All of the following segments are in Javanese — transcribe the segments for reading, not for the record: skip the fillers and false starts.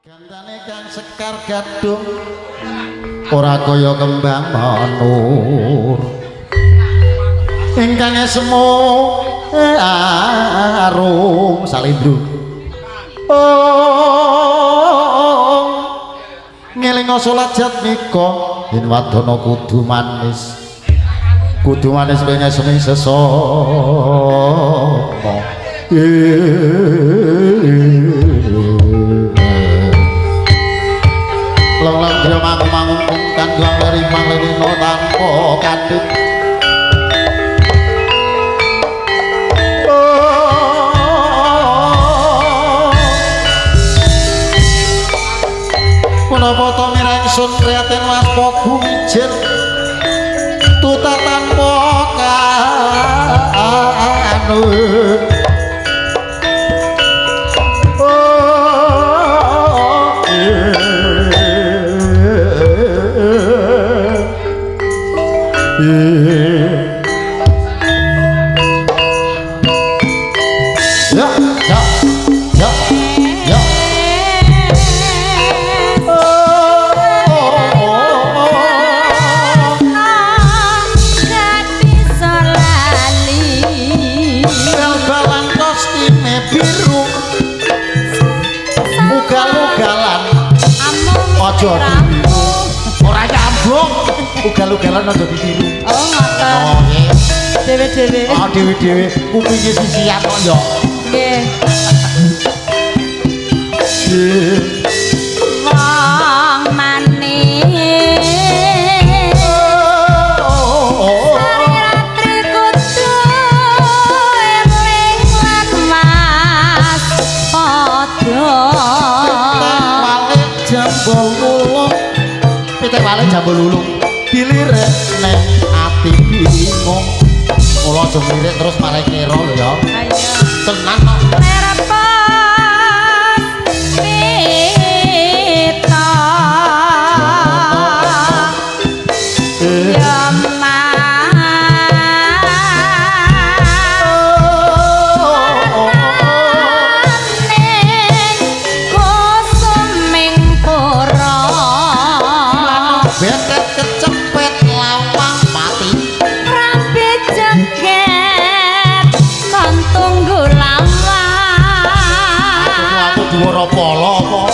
Gandane kang sekar gadung ora kaya kembang manur ingkang semu arum salindro ngelinga salat jatmika yen wadana kudu manis pengen semi sesama lang dia mangung kan doang dari manglino tanpa kadut menapa to mirengsun prihatin waspa gumijen tuta tanpa kanut ora nyambung ugal-ugalan aja ditiru oh ngoten dewe-dewe dewe-dewe kupinge sisian kok yo nggih wong manis saratri kudu eling lan mas padha jambul ulung pitik wale jambul ulung dilirik neng ati bingung kula aja mlirik terus malah kira lho ya ayo tenan kok Wara pala apa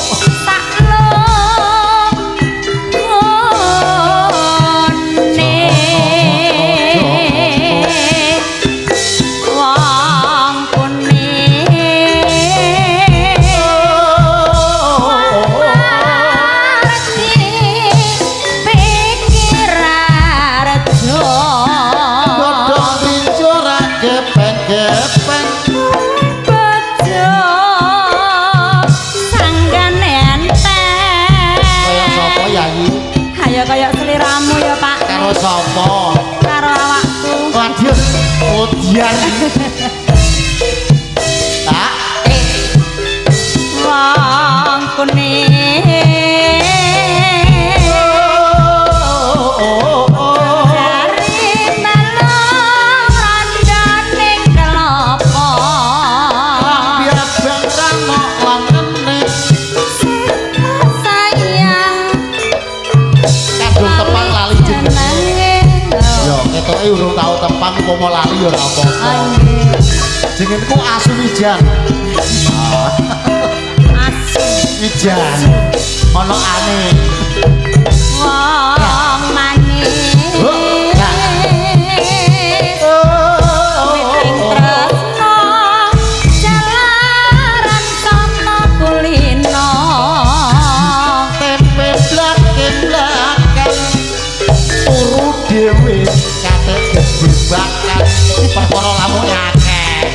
kaya seliramu ya Pak karo sapa karo awakku waduh odian tak wong kuning dari melong randaning kelapa biar bangkang kok langene tepang lali jenenge yo ketoke urung tau tepang umpama lali yo ora apa-apa jenengku asu wijan asu wijan ana ane wong manis witing tresno jalaran sono kulino tempe blak-blak turu dhewe kate dibakan perkara lamunge akeh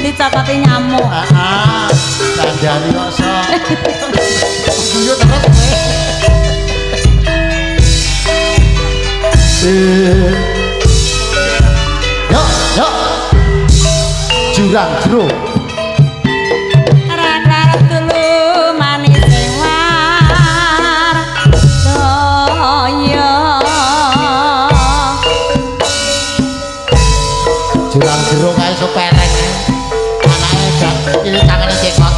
dicatati nyamuk heeh kandhani kok sok guyu terus yo jurang jero rar-rar tulu manis sing war daya jurang jero kae sopereng anake gak iki tangane cekot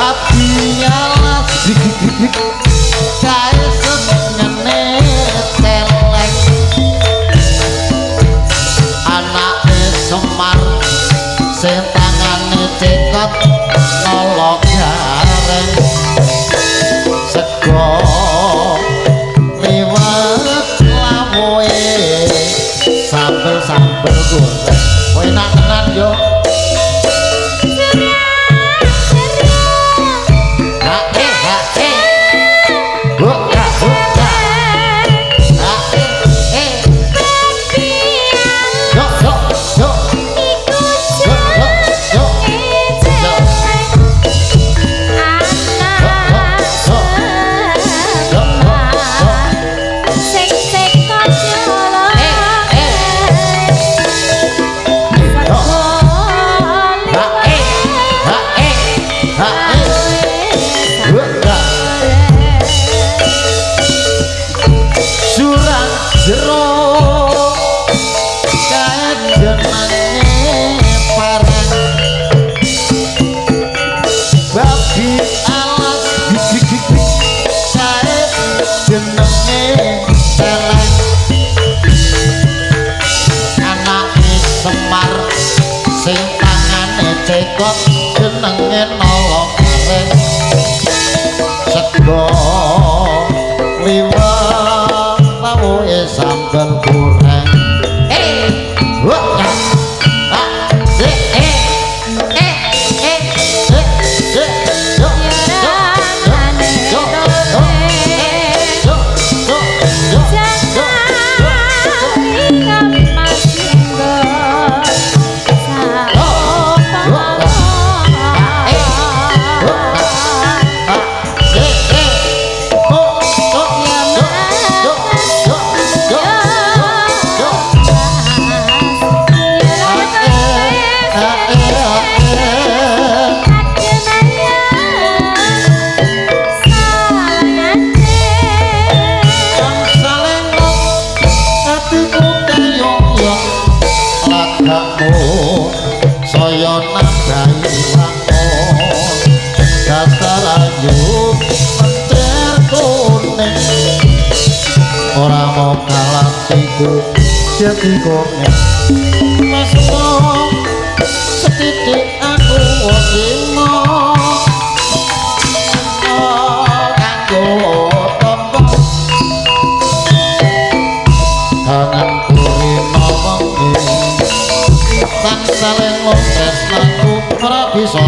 babi alas kae senengane celeng anake Semar sing tangane cekot nolok gareng sego liwet lawoe sambel-sambel goreng kowe enak tenan yo sing tangane cekot jenenge nolok gareng sego liwet lawoe sambel goreng saya nandai lakon datar ayu mencer kuning ora mau kalah iku jadi kongen mas mau setitik aku wong kanggo tombo tangan kuri ngomongin sang saleng tresnaku ora bisa